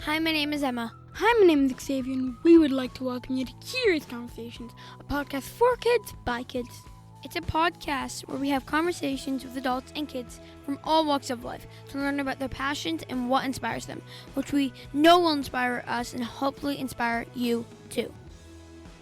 Hi, my name is Emma. Hi, my name is Xavier, and we would like to welcome you to Curious Conversations, a podcast for kids by kids. It's a podcast where we have conversations with adults and kids from all walks of life to learn about their passions and what inspires them, which we know will inspire us and hopefully inspire you too.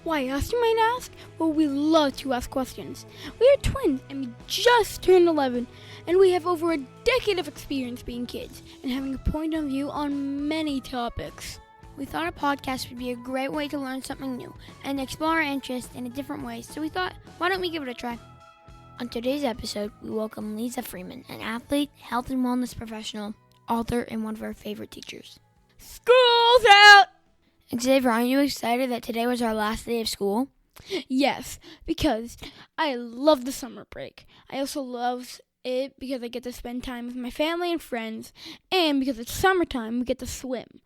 Why us, you might ask? Well, we love to ask questions. We are twins, and we just turned 11, and we have over a decade of experience being kids and having a point of view on many topics. We thought a podcast would be a great way to learn something new and explore our interests in a different way, so we thought, why don't we give it a try? On today's episode, we welcome Lisa Freeman, an athlete, health and wellness professional, author, and one of our favorite teachers. School's out! Xavier, aren't you excited that today was our last day of school? Yes, because I love the summer break. I also love it because I get to spend time with my family and friends, and because it's summertime, we get to swim.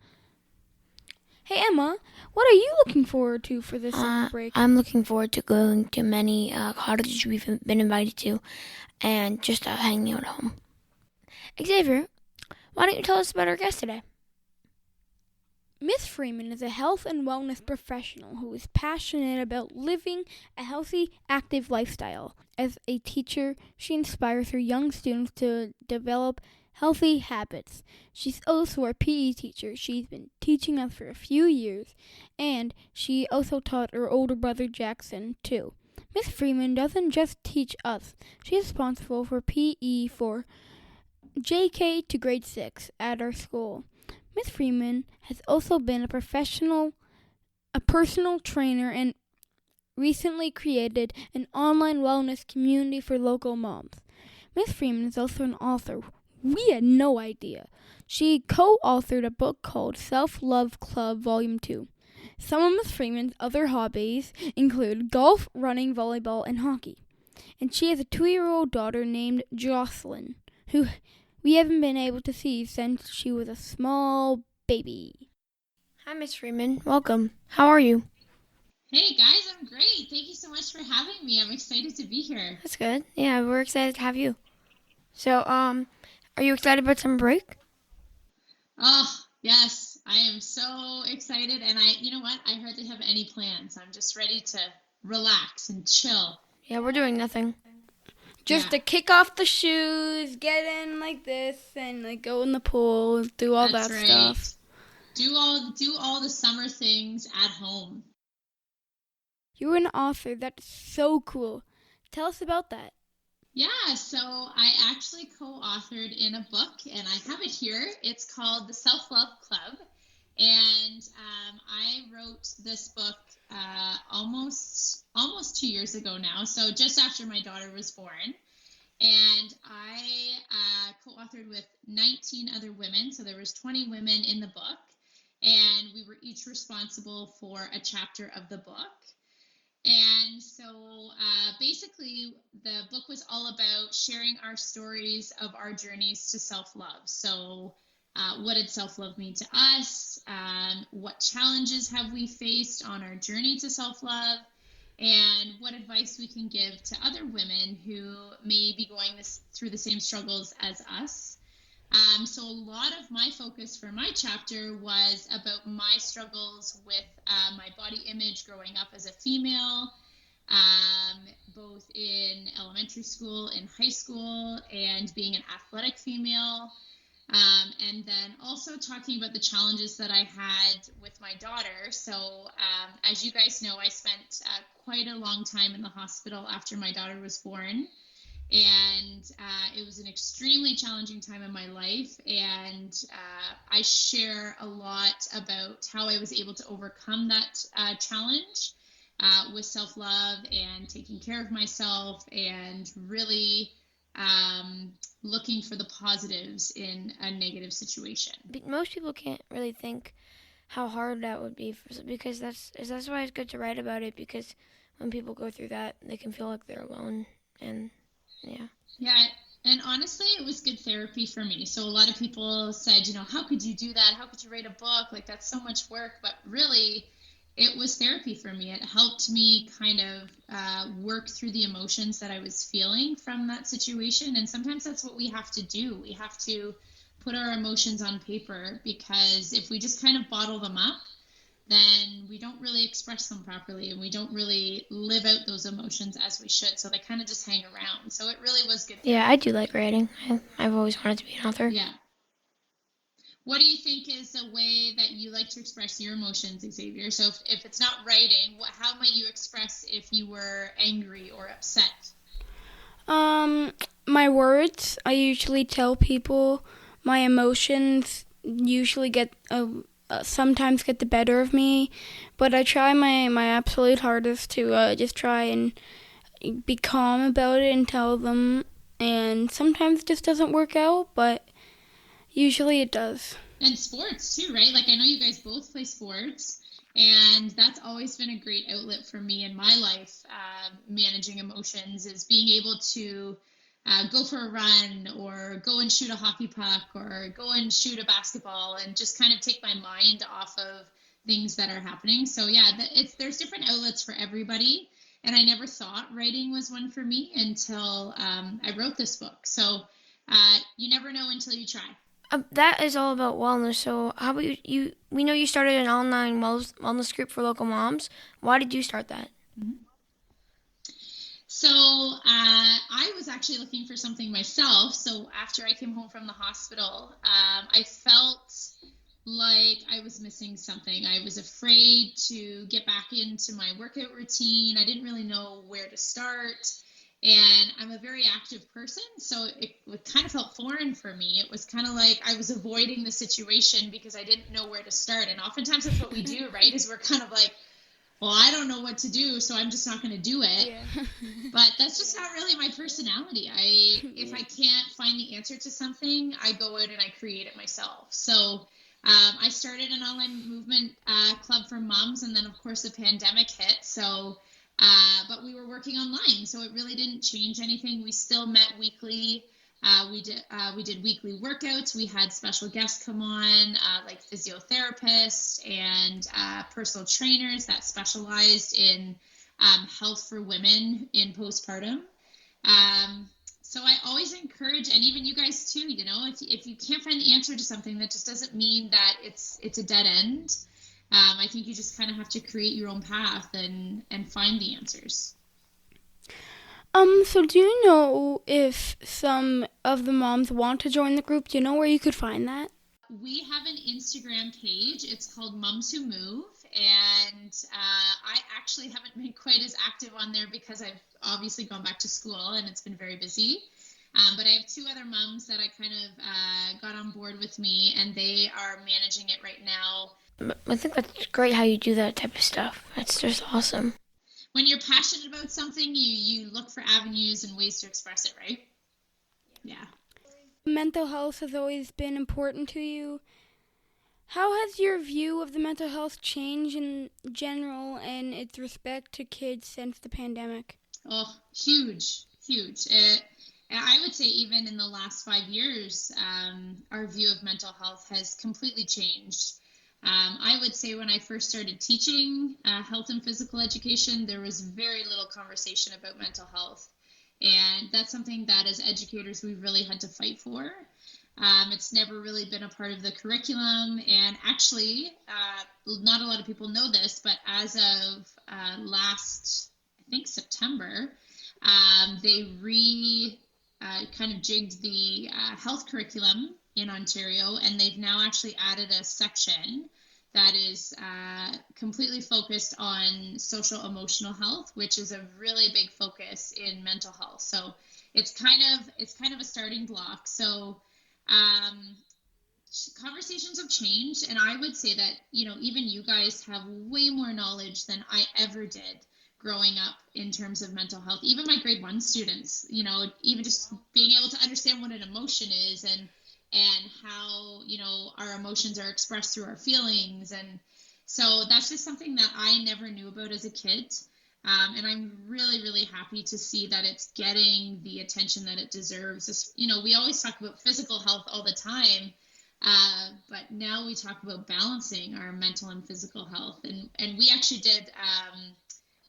Hey, Emma, what are you looking forward to for this summer break? I'm looking forward to going to many cottages we've been invited to and just hanging out at home. Xavier, why don't you tell us about our guest today? Miss Freeman is a health and wellness professional who is passionate about living a healthy, active lifestyle. As a teacher, she inspires her young students to develop healthy habits. She's also a PE teacher. She's been teaching us for a few years, and she also taught her older brother Jackson, too. Miss Freeman doesn't just teach us. She is responsible for PE for JK to grade 6 at our school. Miss Freeman has also been a personal trainer and recently created an online wellness community for local moms. Miss Freeman is also an author. We had no idea. She co-authored a book called Self-Love Club Volume 2. Some of Miss Freeman's other hobbies include golf, running, volleyball, and hockey. And she has a 2-year-old daughter named Jocelyn, who we haven't been able to see since she was a small baby. Hi, Miss Freeman. Welcome. How are you? Hey, guys. I'm great. Thank you so much for having me. I'm excited to be here. That's good. Yeah, we're excited to have you. So, are you excited about summer break? Oh, yes. I am so excited. And you know what? I hardly have any plans. I'm just ready to relax and chill. Yeah, we're doing nothing. Just to kick off the shoes, get in like this, and like go in the pool, do all That's that right. stuff. Do all the summer things at home. You're an author. That's so cool. Tell us about that. Yeah, so I actually co-authored in a book, and I have it here. It's called The Self-Love Club, and I wrote this book almost 2 years ago now, so just after my daughter was born, and I co-authored with 19 other women, so there was 20 women in the book, and we were each responsible for a chapter of the book. And so basically the book was all about sharing our stories of our journeys to self-love. So what did self-love mean to us? What challenges have we faced on our journey to self-love? And what advice we can give to other women who may be going through the same struggles as us. So a lot of my focus for my chapter was about my struggles with my body image growing up as a female, both in elementary school, in high school, and being an athletic female. And then also talking about the challenges that I had with my daughter. So as you guys know, I spent quite a long time in the hospital after my daughter was born. And it was an extremely challenging time in my life. And I share a lot about how I was able to overcome that challenge with self-love and taking care of myself and really looking for the positives in a negative situation. Most people can't really think how hard that would be because that's why it's good to write about it, because when people go through that, they can feel like they're alone. And yeah, and honestly, it was good therapy for me. So a lot of people said, how could you do that? How could you write a book? Like, that's so much work. But really, it was therapy for me. It helped me kind of work through the emotions that I was feeling from that situation. And sometimes that's what we have to do. We have to put our emotions on paper, because if we just kind of bottle them up, then we don't really express them properly and we don't really live out those emotions as we should. So they kind of just hang around. So it really was good. Yeah, I do like writing. I've always wanted to be an author. Yeah. What do you think is a way that you like to express your emotions, Xavier? So if it's not writing, how might you express if you were angry or upset? My words. I usually tell people my emotions usually sometimes get the better of me, but I try my absolute hardest to just try and be calm about it and tell them, and sometimes it just doesn't work out, but usually it does. And sports too, right? Like I know you guys both play sports, and that's always been a great outlet for me in my life. Managing emotions is being able to go for a run or go and shoot a hockey puck or go and shoot a basketball and just kind of take my mind off of things that are happening. So yeah, there's different outlets for everybody. And I never thought writing was one for me until I wrote this book. So you never know until you try. That is all about wellness. So how about you? We know you started an online wellness group for local moms. Why did you start that? Mm-hmm. So I was actually looking for something myself. So after I came home from the hospital, I felt like I was missing something. I was afraid to get back into my workout routine. I didn't really know where to start. And I'm a very active person, so it kind of felt foreign for me. It was kind of like I was avoiding the situation because I didn't know where to start. And oftentimes that's what we do, right? Is we're kind of like, well, I don't know what to do, so I'm just not going to do it. Yeah. But that's just not really my personality. If I can't find the answer to something, I go out and I create it myself. So I started an online movement club for moms, and then of course the pandemic hit. So, but we were working online, so it really didn't change anything. We still met weekly. We did weekly workouts. We had special guests come on, like physiotherapists and personal trainers that specialized in health for women in postpartum. So I always encourage, and even you guys too, you know, if you can't find the answer to something, that just doesn't mean that it's a dead end. I think you just kind of have to create your own path and find the answers. So do you know if some of the moms want to join the group? Do you know where you could find that? We have an Instagram page. It's called Mums Who Move, and I actually haven't been quite as active on there because I've obviously gone back to school and it's been very busy. But I have two other moms that I kind of got on board with me, and they are managing it right now. I think that's great how you do that type of stuff. That's just awesome. When you're passionate about something, you look for avenues and ways to express it, right? Yeah. Mental health has always been important to you. How has your view of the mental health changed in general and its respect to kids since the pandemic? Oh, huge. I would say even in the last 5 years, our view of mental health has completely changed. I would say when I first started teaching health and physical education, there was very little conversation about mental health. And that's something that as educators, we really had to fight for. It's never really been a part of the curriculum. And actually, not a lot of people know this, but as of last, I think, September, they kind of jigged the health curriculum in Ontario, and they've now actually added a section that is completely focused on social emotional health, which is a really big focus in mental health. So it's kind of a starting block. So conversations have changed, and I would say that, you know, even you guys have way more knowledge than I ever did growing up in terms of mental health. Even my grade 1 students, you know, even just being able to understand what an emotion is and how, you know, our emotions are expressed through our feelings. And so that's just something that I never knew about as a kid. And I'm really, really happy to see that it's getting the attention that it deserves. You know, we always talk about physical health all the time, but now we talk about balancing our mental and physical health. And we actually did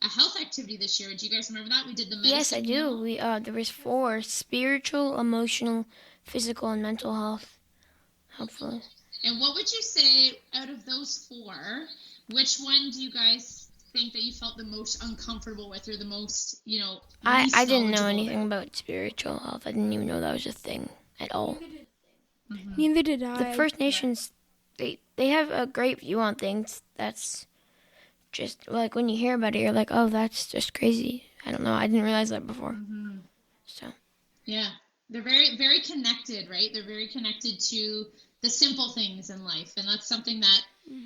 a health activity this year. Do you guys remember that? We did the medicine. Yes, I do. There was 4: spiritual, emotional, physical, and mental health. hopefully. And what would you say out of those four, which one do you guys think that you felt the most uncomfortable with, or the most, I didn't know knowledgeable anything about spiritual health. I didn't even know that was a thing at all. Neither did I. The First Nations, they have a great view on things. That's just, like, when you hear about it, you're like, oh, that's just crazy. I don't know. I didn't realize that before. So. Yeah. They're very, very connected, right? They're very connected to the simple things in life. And that's something that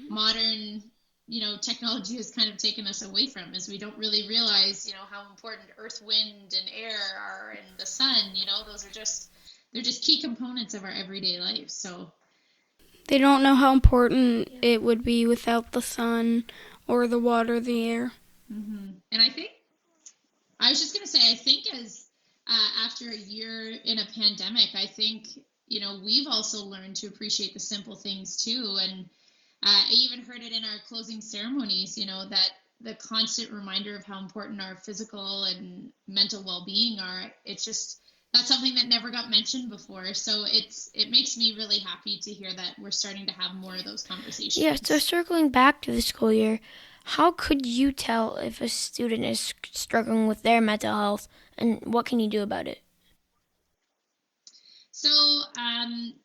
modern, technology has kind of taken us away from, is we don't really realize, how important earth, wind, and air are, and the sun, those are they're just key components of our everyday life. So They don't know how important it would be without the sun or the water, the air. And I was just going to say, I think as after a year in a pandemic, I think, we've also learned to appreciate the simple things too. And I even heard it in our closing ceremonies, that the constant reminder of how important our physical and mental well-being are. That's something that never got mentioned before. So it makes me really happy to hear that we're starting to have more of those conversations. Yeah, so circling back to the school year, how could you tell if a student is struggling with their mental health, and what can you do about it? So,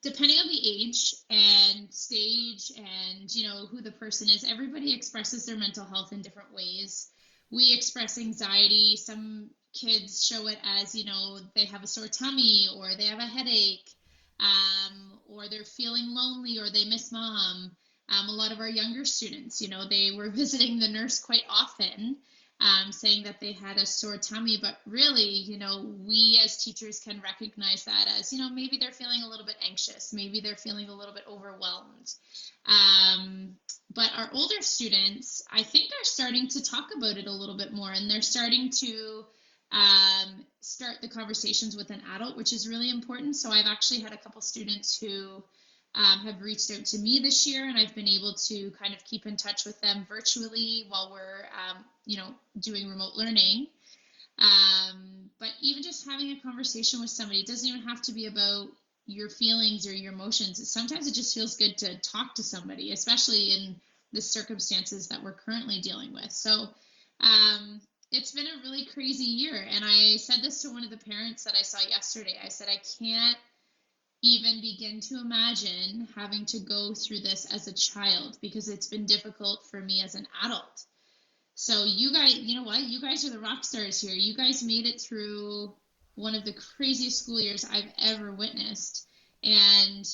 depending on the age and stage and, who the person is, everybody expresses their mental health in different ways. We express anxiety. Some kids show it as, they have a sore tummy, or they have a headache, or they're feeling lonely, or they miss mom. A lot of our younger students, they were visiting the nurse quite often, saying that they had a sore tummy, but really, we as teachers can recognize that as, maybe they're feeling a little bit anxious, maybe they're feeling a little bit overwhelmed. But our older students, I think, are starting to talk about it a little bit more, and they're starting to start the conversations with an adult, which is really important. So I've actually had a couple students who have reached out to me this year, and I've been able to kind of keep in touch with them virtually while we're, doing remote learning. But even just having a conversation with somebody, it doesn't even have to be about your feelings or your emotions. Sometimes it just feels good to talk to somebody, especially in the circumstances that we're currently dealing with. So it's been a really crazy year. And I said this to one of the parents that I saw yesterday. I said, I can't even begin to imagine having to go through this as a child, because it's been difficult for me as an adult. So you guys, you know what? You guys are the rock stars here. You guys made it through one of the craziest school years I've ever witnessed. And,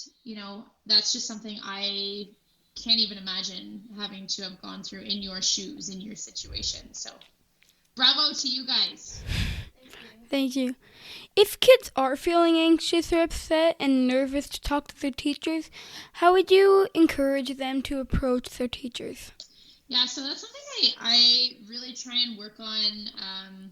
that's just something I can't even imagine having to have gone through in your shoes, in your situation. So bravo to you guys. Thank you. If kids are feeling anxious or upset and nervous to talk to their teachers, how would you encourage them to approach their teachers? Yeah, so that's something I really try and work on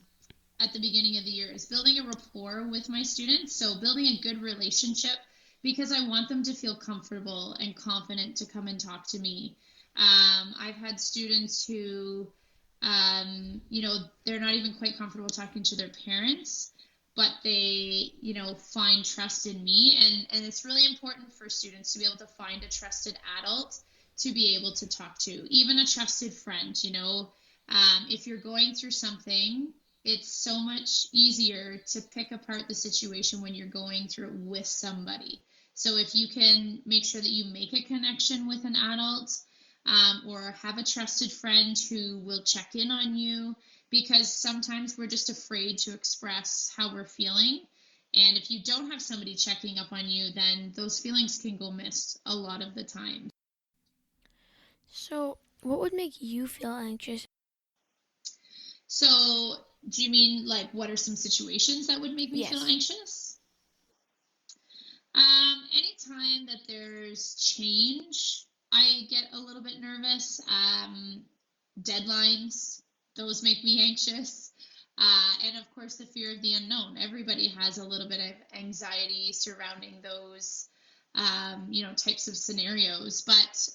at the beginning of the year, is building a rapport with my students. So building a good relationship, because I want them to feel comfortable and confident to come and talk to me. I've had students who, they're not even quite comfortable talking to their parents, but they, find trust in me. And it's really important for students to be able to find a trusted adult to be able to talk to, even a trusted friend. If you're going through something, it's so much easier to pick apart the situation when you're going through it with somebody. So if you can make sure that you make a connection with an adult, or have a trusted friend who will check in on you, because sometimes we're just afraid to express how we're feeling. And if you don't have somebody checking up on you, then those feelings can go missed a lot of the time. So what would make you feel anxious? So do you mean, like, what are some situations that would make me feel anxious? Anytime that there's change, I get a little bit nervous. Deadlines, those make me anxious. And of course, the fear of the unknown. Everybody has a little bit of anxiety surrounding those, types of scenarios. But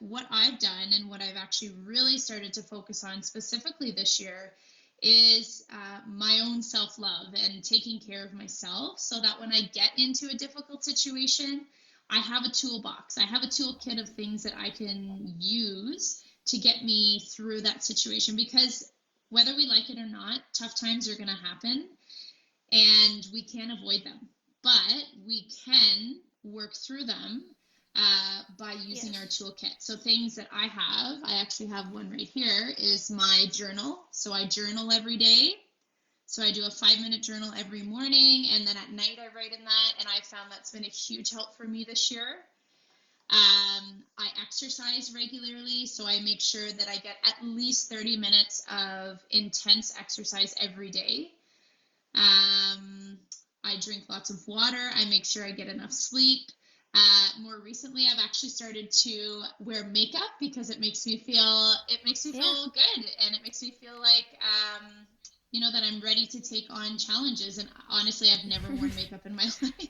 what I've done, and what I've actually really started to focus on specifically this year, is my own self-love and taking care of myself, so that when I get into a difficult situation, I have a toolbox. I have a toolkit of things that I can use to get me through that situation, because whether we like it or not, tough times are going to happen and we can't avoid them, but we can work through them by using our toolkit. So things that I actually have one right here, is my journal. So I journal every day. So I do a 5-minute journal every morning, and then at night I write in that, and I found that's been a huge help for me this year. I exercise regularly, so I make sure that I get at least 30 minutes of intense exercise every day. I drink lots of water. I make sure I get enough sleep. More recently, I've actually started to wear makeup because it makes me feel good, and it makes me feel like that I'm ready to take on challenges. And honestly, I've never worn makeup in my life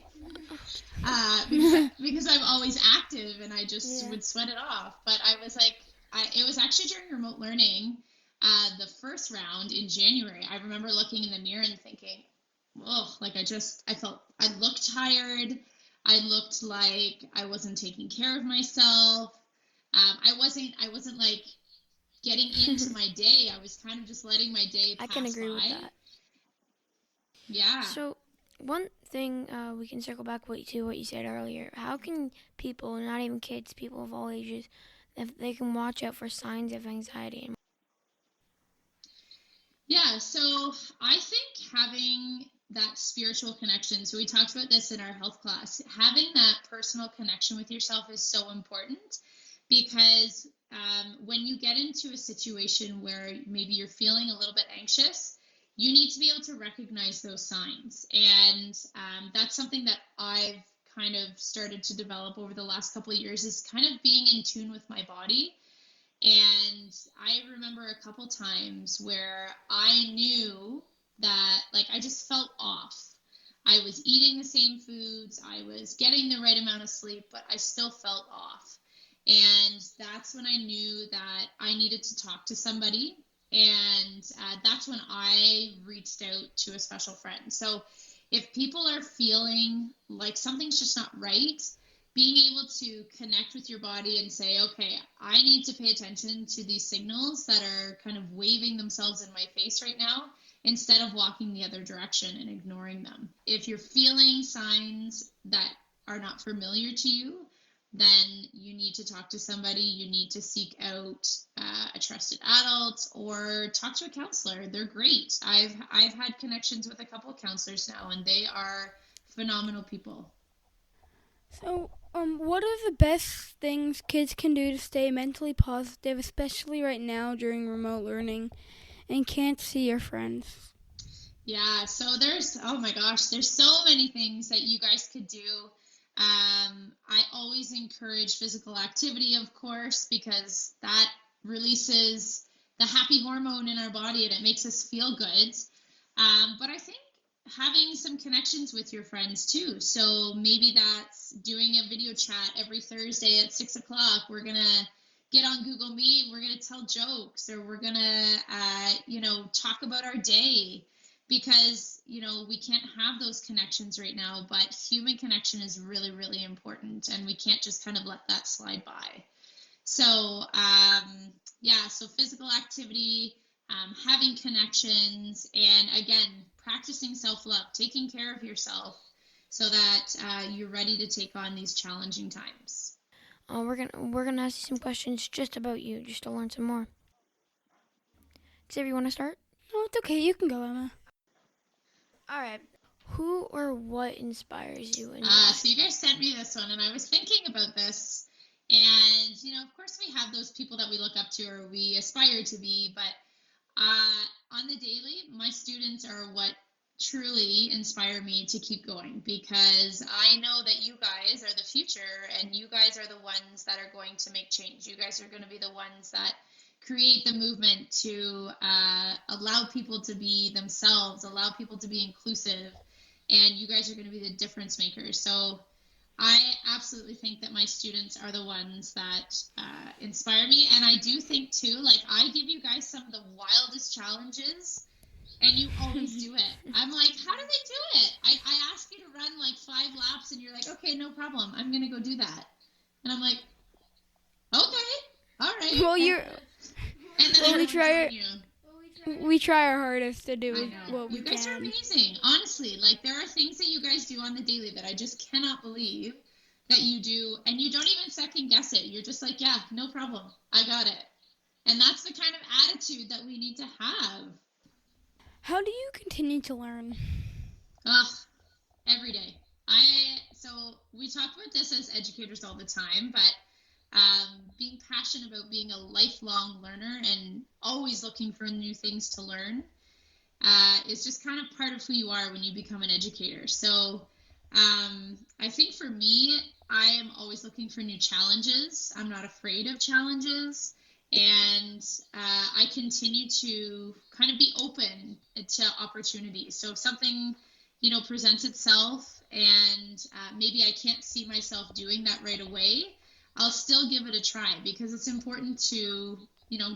because I'm always active and I just would sweat it off. But I was like, it was actually during remote learning, the first round in January. I remember looking in the mirror and thinking, whoa, like I looked tired. I looked like I wasn't taking care of myself. I wasn't like getting into my day. I was kind of just letting my day pass by. I can agree with that. Yeah. So one thing we can circle back to what you said earlier. How can people, not even kids, people of all ages, if they can watch out for signs of anxiety? Yeah, so I think having that spiritual connection, so we talked about this in our health class, having that personal connection with yourself is so important, because when you get into a situation where maybe you're feeling a little bit anxious, you need to be able to recognize those signs. And that's something that I've kind of started to develop over the last couple of years, is kind of being in tune with my body. And I remember a couple times where I knew that, like, I just felt off. I was eating the same foods, I was getting the right amount of sleep, but I still felt off. And that's when I knew that I needed to talk to somebody. And that's when I reached out to a special friend. So if people are feeling like something's just not right, being able to connect with your body and say, okay, I need to pay attention to these signals that are kind of waving themselves in my face right now, instead of walking the other direction and ignoring them. If you're feeling signs that are not familiar to you, then you need to talk to somebody. You need to seek out a trusted adult or talk to a counselor. They're great. I've had connections with a couple of counselors now, and they are phenomenal people. So, what are the best things kids can do to stay mentally positive, especially right now during remote learning and can't see your friends? Yeah, so there's so many things that you guys could do. I always encourage physical activity, of course, because that releases the happy hormone in our body and it makes us feel good. But I think having some connections with your friends too. So maybe that's doing a video chat every Thursday at 6:00. We're going to get on Google Meet. We're going to tell jokes, or we're going to, talk about our day. Because, we can't have those connections right now, but human connection is really, really important, and we can't just kind of let that slide by. So, so physical activity, having connections, and again, practicing self-love, taking care of yourself so that you're ready to take on these challenging times. We're gonna ask you some questions just about you, just to learn some more. Xavier, you want to start? No, it's okay. You can go, Emma. All right. Who or what inspires you? So you guys sent me this one, and I was thinking about this. And, of course we have those people that we look up to or we aspire to be. But on the daily, my students are what truly inspire me to keep going, because I know that you guys are the future, and you guys are the ones that are going to make change. You guys are going to be the ones that create the movement to allow people to be themselves, allow people to be inclusive, and you guys are going to be the difference makers. So I absolutely think that my students are the ones that inspire me. And I do think too, like, I give you guys some of the wildest challenges, and you always do it. I'm like, how do they do it? I ask you to run like 5 laps laps and you're like, okay, no problem. I'm going to go do that. And I'm like, okay, all right. Well, we try our hardest to do what we can. You guys are amazing. Honestly, like there are things that you guys do on the daily that I just cannot believe that you do, and you don't even second guess it. You're just like, yeah, no problem. I got it. And that's the kind of attitude that we need to have. How do you continue to learn? Every day. So we talk about this as educators all the time, but being passionate about being a lifelong learner and always looking for new things to learn is just kind of part of who you are when you become an educator. So I think for me, I am always looking for new challenges. I'm not afraid of challenges. And I continue to kind of be open to opportunities. So if something, presents itself and maybe I can't see myself doing that right away, I'll still give it a try because it's important to,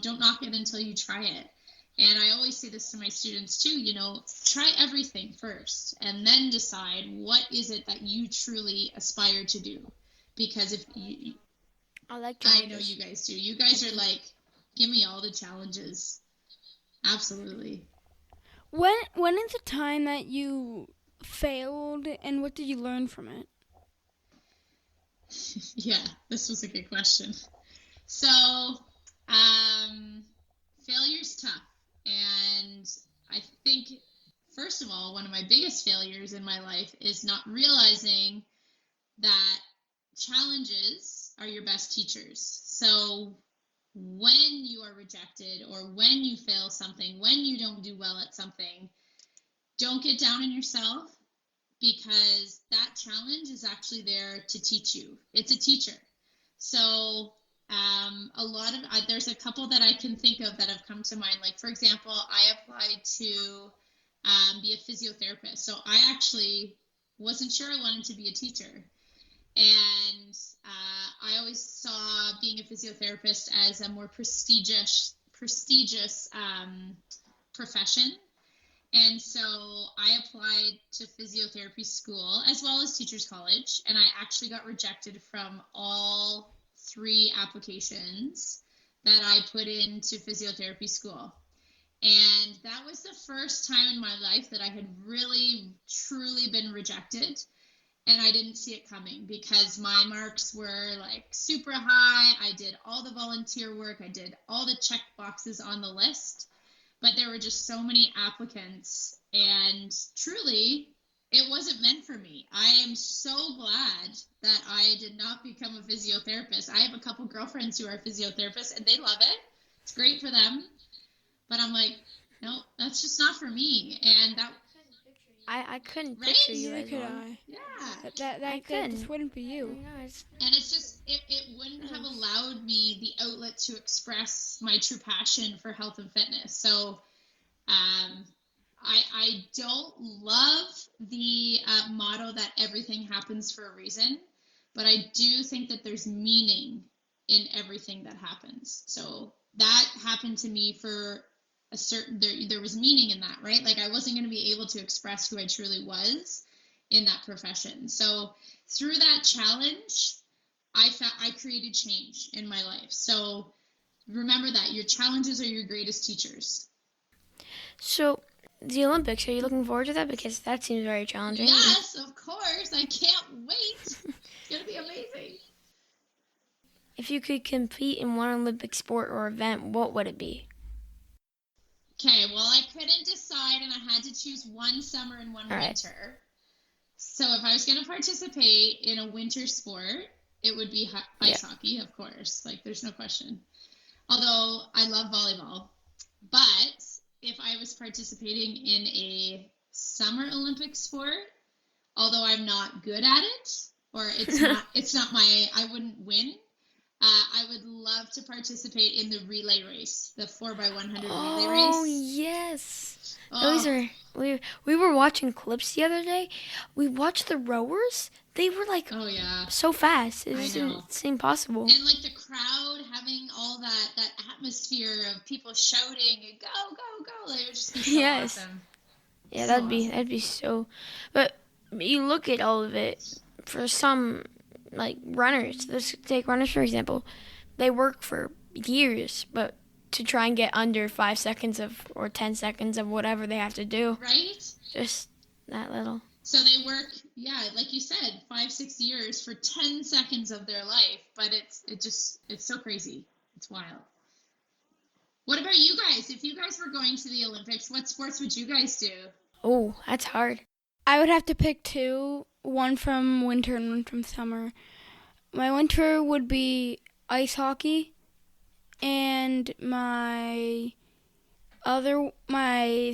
don't knock it until you try it. And I always say this to my students too, try everything first and then decide what is it that you truly aspire to do. Because if you, I know you guys do. You guys are like, give me all the challenges. Absolutely. When is the time that you failed and what did you learn from it? Yeah, this was a good question. So, failure's tough. And I think, first of all, one of my biggest failures in my life is not realizing that challenges are your best teachers. So when you are rejected or when you fail something, when you don't do well at something, don't get down on yourself because that challenge is actually there to teach you. It's a teacher. So there's a couple that I can think of that have come to mind. Like, for example, I applied to be a physiotherapist. So I actually wasn't sure I wanted to be a teacher. And I always saw being a physiotherapist as a more prestigious profession. And so I applied to physiotherapy school as well as teachers college. And I actually got rejected from all 3 applications that I put into physiotherapy school. And that was the first time in my life that I had really, truly been rejected. And I didn't see it coming because my marks were like super high. I did all the volunteer work. I did all the check boxes on the list. But there were just so many applicants. And truly, it wasn't meant for me. I am so glad that I did not become a physiotherapist. I have a couple girlfriends who are physiotherapists, and they love it. It's great for them. But I'm like, no, that's just not for me. And that... I couldn't picture you as one. Yeah. That just wouldn't be you. And it's just, it wouldn't have allowed me the outlet to express my true passion for health and fitness. So I don't love the motto that everything happens for a reason, but I do think that there's meaning in everything that happens. So that happened to me for a certain, there was meaning in that, right? Like I wasn't going to be able to express who I truly was in that profession. So through that challenge, I created change in my life. So remember that your challenges are your greatest teachers. So the Olympics, are you looking forward to that? Because that seems very challenging. Yes, of course. I can't wait. It's going to be amazing. If you could compete in one Olympic sport or event, what would it be? Okay, well, I couldn't decide, and I had to choose one summer and one winter. So if I was going to participate in a winter sport, it would be ice hockey, of course. Like, there's no question. Although I love volleyball. But if I was participating in a summer Olympic sport, although I'm not good at it, or it's not I wouldn't win, I would love to participate in the relay race, the 4x100 relay race. Oh, yes. Those are, we were watching clips the other day. We watched the rowers. They were like so fast. It's impossible. And like the crowd having all that atmosphere of people shouting, go, go, go. It would just be so awesome. Yeah, that'd be so. But you look at all of it. for some, like, runners, let's take runners for example, they work for years, but to try and get under 5 seconds or 10 seconds of whatever they have to do. Right? Just that little. So they work, like you said, 5-6 years for 10 seconds of their life, but it's so crazy. It's wild. What about you guys? If you guys were going to the Olympics, what sports would you guys do? Oh, that's hard. I would have to pick two, one from winter and one from summer. My winter would be ice hockey, and my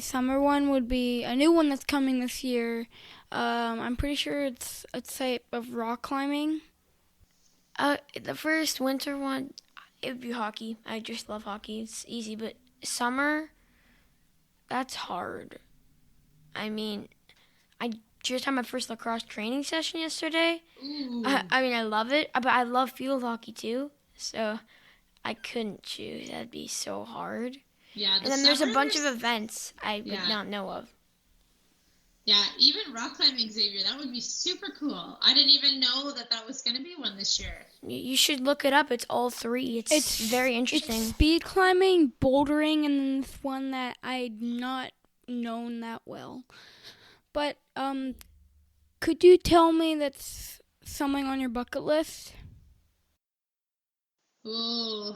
summer one would be a new one that's coming this year. I'm pretty sure it's a type of rock climbing. The first winter one, it would be hockey. I just love hockey. It's easy, but summer, that's hard. I mean, I just had my first lacrosse training session yesterday. I love it, but I love field hockey too. So I couldn't choose. That'd be so hard. Yeah. And then there's a bunch of events I would not know of. Yeah, even rock climbing, Xavier, that would be super cool. I didn't even know that was going to be one this year. You should look it up. It's all three. It's very interesting. It's speed climbing, bouldering, and then this one that I'd not known that well. But could you tell me that's something on your bucket list? Oh,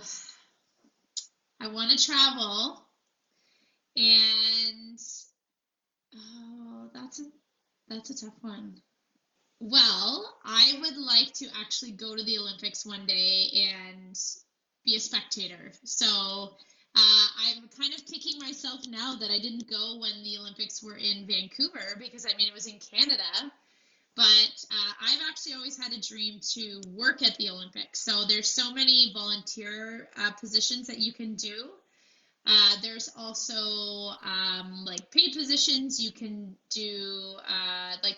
I want to travel, and that's a tough one. Well, I would like to actually go to the Olympics one day and be a spectator. So I'm kind of kicking myself now that I didn't go when the Olympics were in Vancouver, because it was in Canada. But I've actually always had a dream to work at the Olympics. So there's so many volunteer positions that you can do. There's also like paid positions you can do,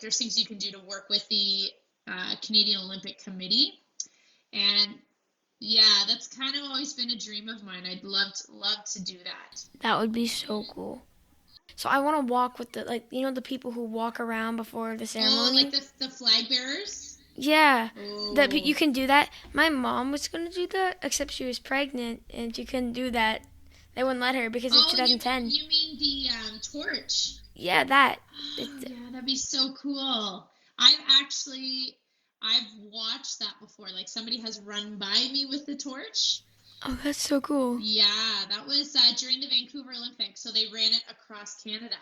there's things you can do to work with the Canadian Olympic Committee. And yeah, that's kind of always been a dream of mine. I'd love to do that. That would be so cool. So I want to walk with the people who walk around before the ceremony. Oh, like the flag bearers? Yeah, oh. You can do that. My mom was going to do that, except she was pregnant, and she couldn't do that. They wouldn't let her because of 2010. You mean the torch? Yeah, that. Yeah, that'd be so cool. I've watched that before. Like, somebody has run by me with the torch. Oh, that's so cool. Yeah, that was during the Vancouver Olympics. So they ran it across Canada.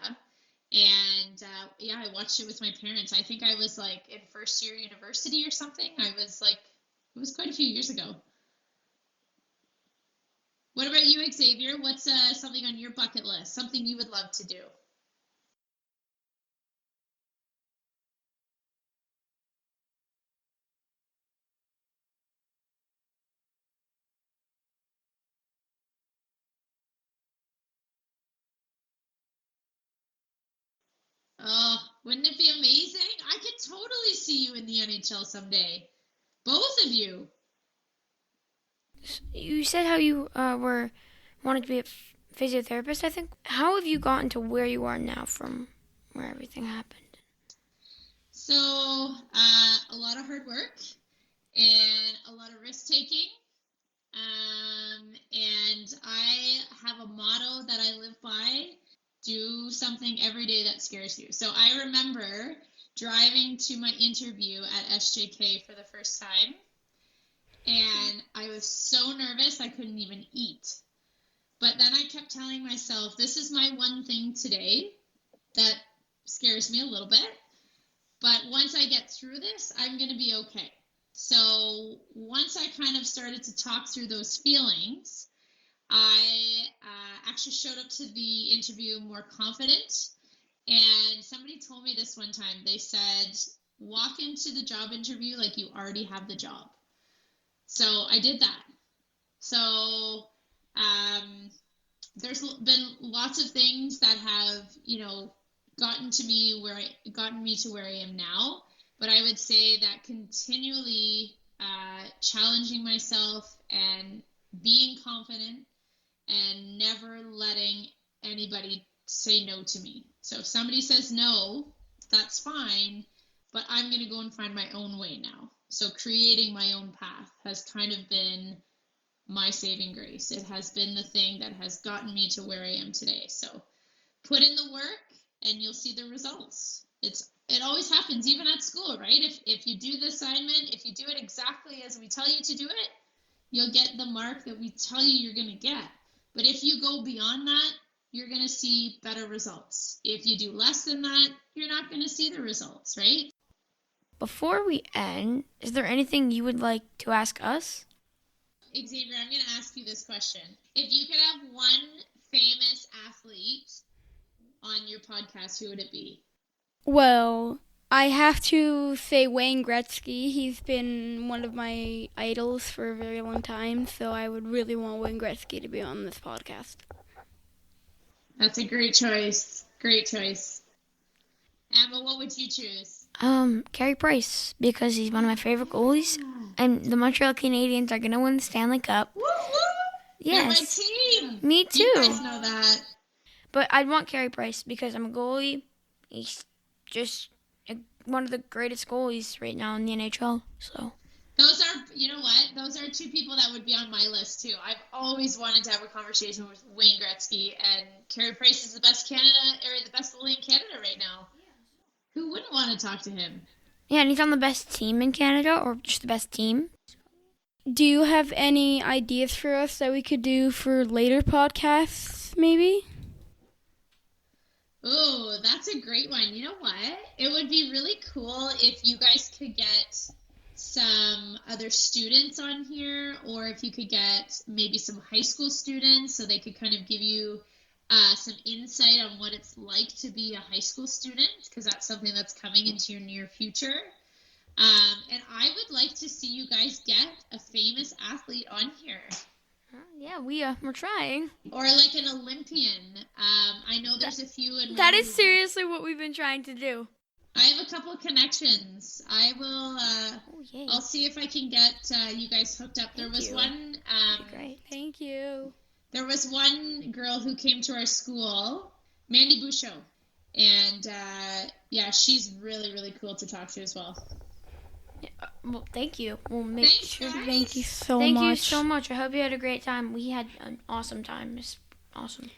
And I watched it with my parents. I think I was like in first year university or something. It was quite a few years ago. What about you, Xavier? What's something on your bucket list? Something you would love to do? Oh, wouldn't it be amazing? I could totally see you in the NHL someday. Both of you. You said how you wanted to be a physiotherapist, I think. How have you gotten to where you are now from where everything happened? So, a lot of hard work and a lot of risk taking. And I have a motto that I live by: do something every day that scares you. So I remember driving to my interview at SJK for the first time, and I was so nervous I couldn't even eat. But then I kept telling myself, this is my one thing today that scares me a little bit, but once I get through this, I'm going to be okay. So once I kind of started to talk through those feelings, I actually showed up to the interview more confident. And somebody told me this one time. They said, walk into the job interview like you already have the job. So I did that. So there's been lots of things that have, gotten me to where I am now. But I would say that continually challenging myself and being confident and never letting anybody say no to me. So if somebody says no, that's fine, but I'm going to go and find my own way now. So creating my own path has kind of been my saving grace. It has been the thing that has gotten me to where I am today. So put in the work and you'll see the results. It always happens, even at school, right? If you do the assignment, if you do it exactly as we tell you to do it, you'll get the mark that we tell you you're going to get. But if you go beyond that, you're going to see better results. If you do less than that, you're not going to see the results, right? Before we end, is there anything you would like to ask us? Xavier, I'm going to ask you this question. If you could have one famous athlete on your podcast, who would it be? Well, I have to say Wayne Gretzky. He's been one of my idols for a very long time, so I would really want Wayne Gretzky to be on this podcast. That's a great choice. Great choice. Emma, what would you choose? Carey Price, because he's one of my favorite goalies, and the Montreal Canadiens are going to win the Stanley Cup. Woo woo! Yes. They're my team. Me too. You guys know that. But I'd want Carey Price because I'm a goalie. He's just one of the greatest goalies right now in the NHL. So those are, you know what? Those are two people that would be on my list too. I've always wanted to have a conversation with Wayne Gretzky, and Carey Price is the best goalie in Canada right now. Who wouldn't want to talk to him? yeah, and he's on the best team in Canada, or just the best team. Do you have any ideas for us that we could do for later podcasts, maybe? Oh, that's a great one. You know what? It would be really cool if you guys could get some other students on here, or if you could get maybe some high school students so they could kind of give you some insight on what it's like to be a high school student, because that's something that's coming into your near future. And I would like to see you guys get a famous athlete on here. Yeah, we're trying. Or like an Olympian. I know there's a few. That is seriously what we've been trying to do. I have a couple of connections. I will. I'll see if I can get you guys hooked up. There was one. Great. Thank you. There was one girl who came to our school, Mandy Bujold, and yeah, she's really, really cool to talk to as well. Well, thank you. We'll make Thanks, sure. guys. Thank you so much. Thank you so much. I hope you had a great time. We had an awesome time. It's awesome.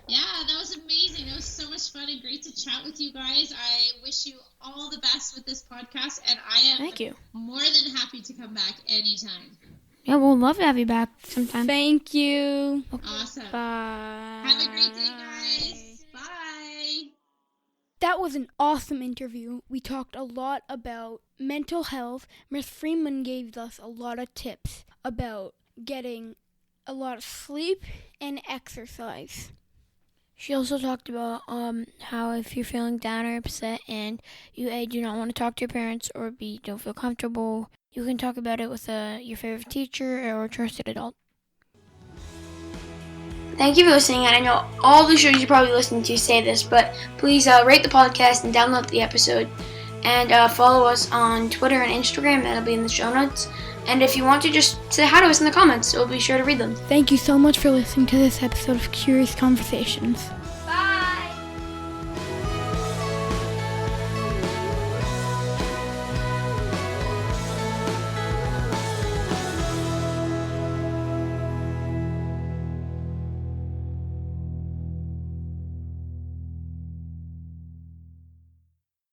Yeah, that was amazing. It was so much fun and great to chat with you guys. I wish you all the best with this podcast, and I am Thank you. more than happy to come back anytime. Yeah, we'll love to have you back sometime. Thank you. Awesome. Bye. Have a great day, guys. Bye. That was an awesome interview. We talked a lot about mental health. Miss Freeman gave us a lot of tips about getting a lot of sleep and exercise. She also talked about how if you're feeling down or upset and you A, do not want to talk to your parents, or B, don't feel comfortable, you can talk about it with your favorite teacher or a trusted adult. Thank you for listening, and I know all the shows you're probably listening to say this, but please rate the podcast and download the episode, and follow us on Twitter and Instagram. That'll be in the show notes. And if you want to, just say hi to us in the comments. We'll be sure to read them. Thank you so much for listening to this episode of Curious Conversations.